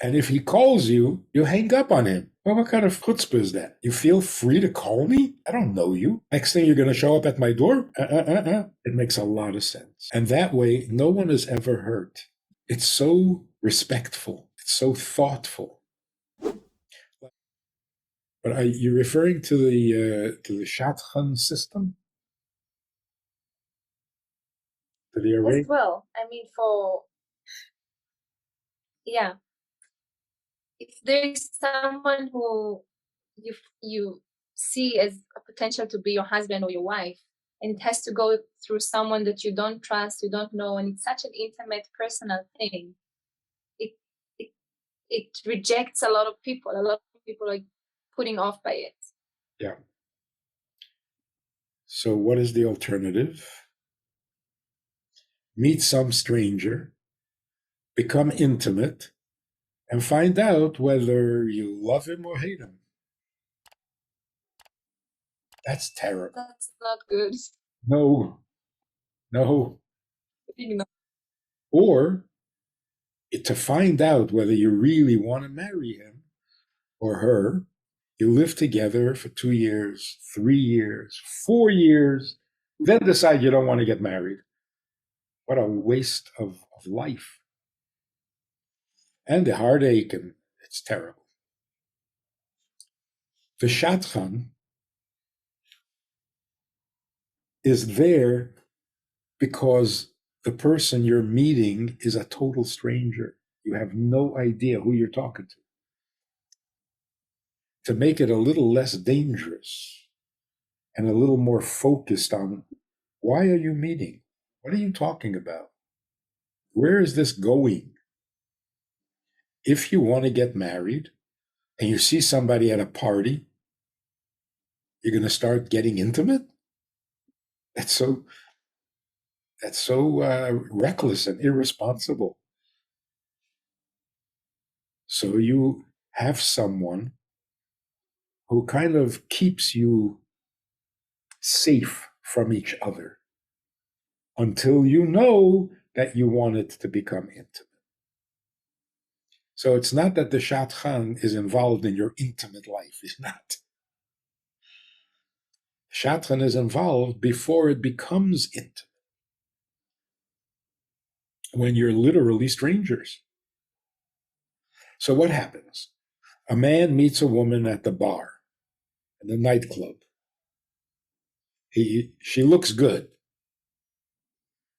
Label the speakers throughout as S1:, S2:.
S1: And if he calls you, you hang up on him. Well, what kind of chutzpah is that? You feel free to call me? I don't know you. Next thing you're going to show up at my door? It makes a lot of sense. And that way, no one is ever hurt. It's so respectful. It's so thoughtful. But are you referring to the Shadchan system? To the array?
S2: As well. I mean, if there is someone who you see as a potential to be your husband or your wife, and it has to go through someone that you don't trust, you don't know, and it's such an intimate, personal thing. It rejects a lot of people. A lot of people are putting off by it.
S1: Yeah. So what is the alternative? Meet some stranger, become intimate, and find out whether you love him or hate him. That's terrible.
S2: That's not good.
S1: No. Or to find out whether you really want to marry him or her, you live together for 2 years, 3 years, 4 years, then decide you don't want to get married. What a waste of life. And the heartache, and it's terrible. The Shadchan is there because the person you're meeting is a total stranger. You have no idea who you're talking to. To make it a little less dangerous and a little more focused on, why are you meeting? What are you talking about? Where is this going? If you want to get married and you see somebody at a party, you're going to start getting intimate? That's so reckless and irresponsible. So you have someone who kind of keeps you safe from each other until you know that you want it to become intimate. So it's not that the Shadchan is involved in your intimate life. It's not. Shadchan is involved before it becomes intimate, when you're literally strangers. So what happens? A man meets a woman at the bar, in the nightclub. She looks good.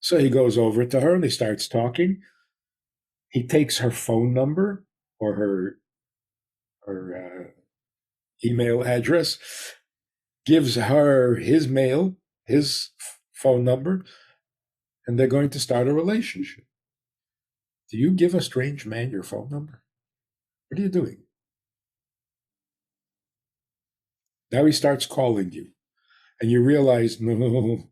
S1: So he goes over to her and he starts talking. He takes her phone number or her email address, gives her his mail, his phone number, and they're going to start a relationship. Do you give a strange man your phone number? What are you doing? Now he starts calling you, and you realize, no,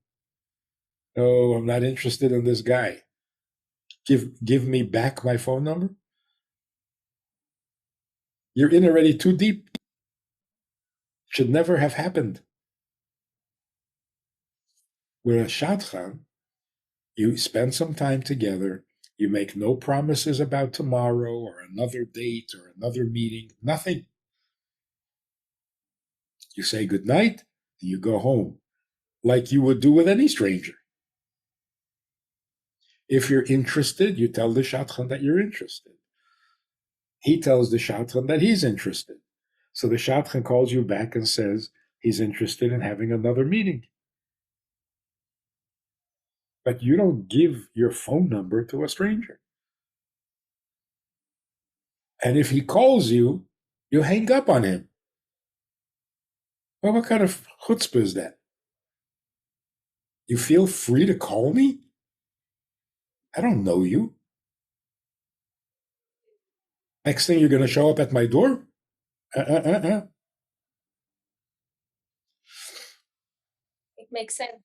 S1: I'm not interested in this guy. Give me back my phone number. You're in already too deep. Should never have happened. With a Shadchan, you spend some time together. You make no promises about tomorrow or another date or another meeting, nothing. You say goodnight and you go home, like you would do with any stranger. If you're interested, you tell the Shadchan that you're interested. He tells the Shadchan that he's interested. So the Shadchan calls you back and says he's interested in having another meeting. But you don't give your phone number to a stranger. And if he calls you, you hang up on him. Well, what kind of chutzpah is that? You feel free to call me? I don't know you. Next thing you're going to show up at my door?
S2: It makes sense.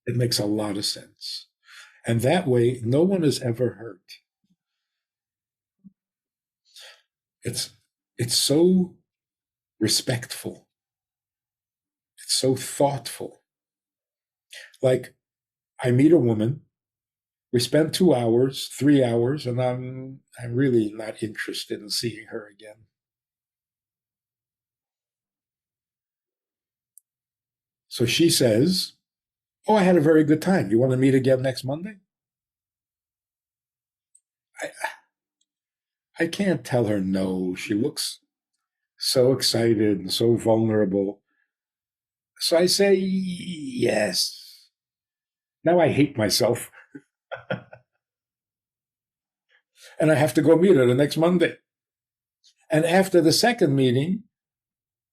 S1: It makes a lot of sense. And that way, no one is ever hurt. It's so respectful. It's so thoughtful. Like, I meet a woman We spent 2 hours, 3 hours, and I'm really not interested in seeing her again. So she says, "Oh, I had a very good time. You want to meet again next Monday?" I, I can't tell her no. She looks so excited and so vulnerable. So I say, yes. Now I hate myself. And I have to go meet her the next Monday. And after the second meeting,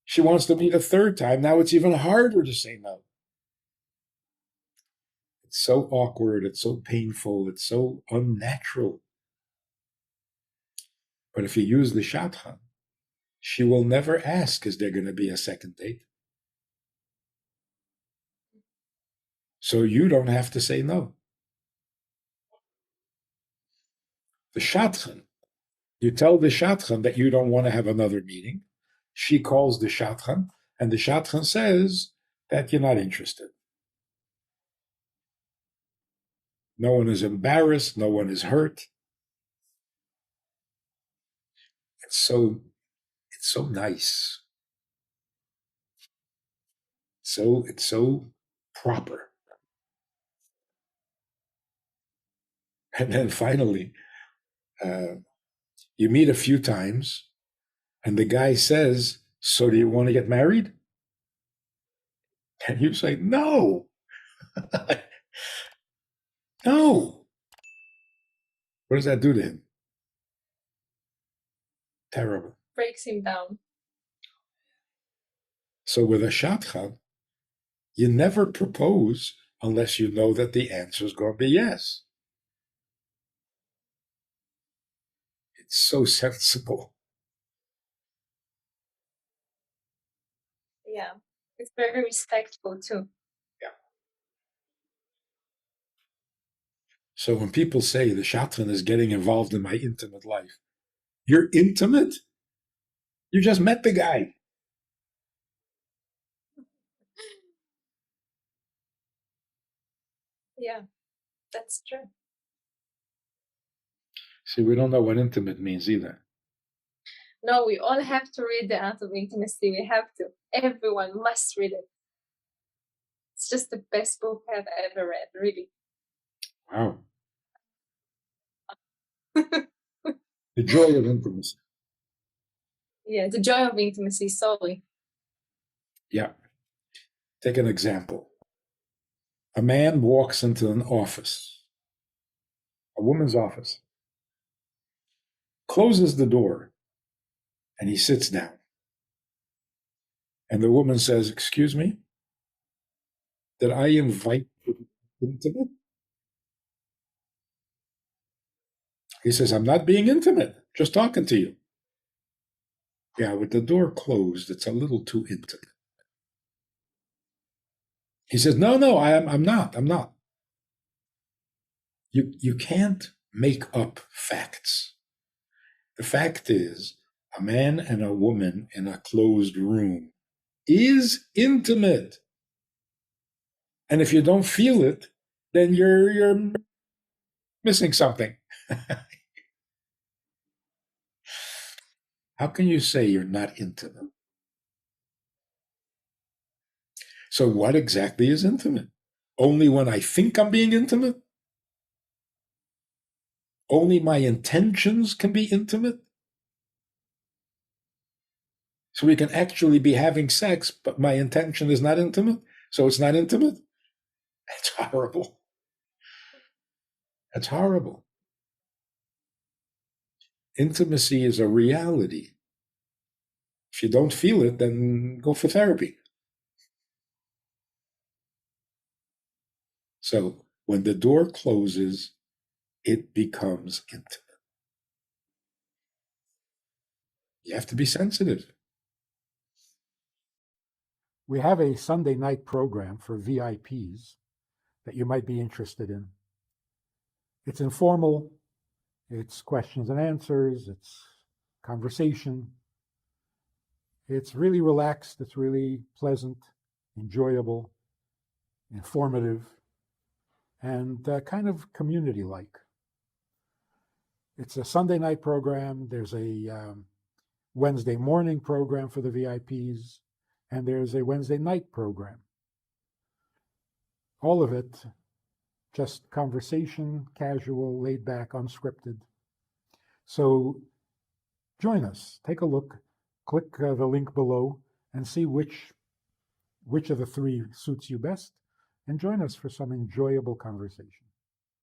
S1: she wants to meet a third time. Now it's even harder to say no. It's so awkward. It's so painful. It's so unnatural. But if you use the Shadchan, she will never ask, is there going to be a second date? So you don't have to say no. The Shadchan, you tell the Shadchan that you don't want to have another meeting. She calls the Shadchan, and the Shadchan says that you're not interested. No one is embarrassed. No one is hurt. It's so nice. It's so proper. And then finally, you meet a few times, and the guy says, "So do you want to get married?" And you say, "No, no." What does that do to him? Terrible.
S2: Breaks him down.
S1: So with a Shadchan, you never propose unless you know that the answer is going to be yes. It's so sensible.
S2: Yeah. It's very respectful too.
S1: Yeah. So when people say the Shadchan is getting involved in my intimate life, you're intimate? You just met the guy.
S2: Yeah, that's true.
S1: See, we don't know what intimate means either.
S2: No, we all have to read The Art of Intimacy. We have to. Everyone must read it. It's just the best book I've ever read, really.
S1: Wow. The joy of intimacy.
S2: Yeah, the joy of intimacy, sorry.
S1: Yeah. Take an example. A man walks into an office, a woman's office, closes the door, and he sits down. And the woman says, "Excuse me, did I invite you to be intimate?" He says, "I'm not being intimate, just talking to you." Yeah, with the door closed, it's a little too intimate. He says, "No, I'm not. I'm not." You can't make up facts. The fact is, a man and a woman in a closed room is intimate. And if you don't feel it, then you're missing something. How can you say you're not intimate? So what exactly is intimate? Only when I think I'm being intimate? Only my intentions can be intimate? So we can actually be having sex, but my intention is not intimate? So it's not intimate? That's horrible. That's horrible. Intimacy is a reality. If you don't feel it, then go for therapy. So when the door closes, it becomes intimate. You have to be sensitive.
S3: We have a Sunday night program for VIPs that you might be interested in. It's informal, it's questions and answers, it's conversation. It's really relaxed, it's really pleasant, enjoyable, informative. and kind of community-like. It's a Sunday night program. There's a Wednesday morning program for the VIPs, and there's a Wednesday night program. All of it just conversation, casual, laid back, unscripted. So join us. Take a look. Click the link below and see which of the three suits you best, and join us for some enjoyable conversation.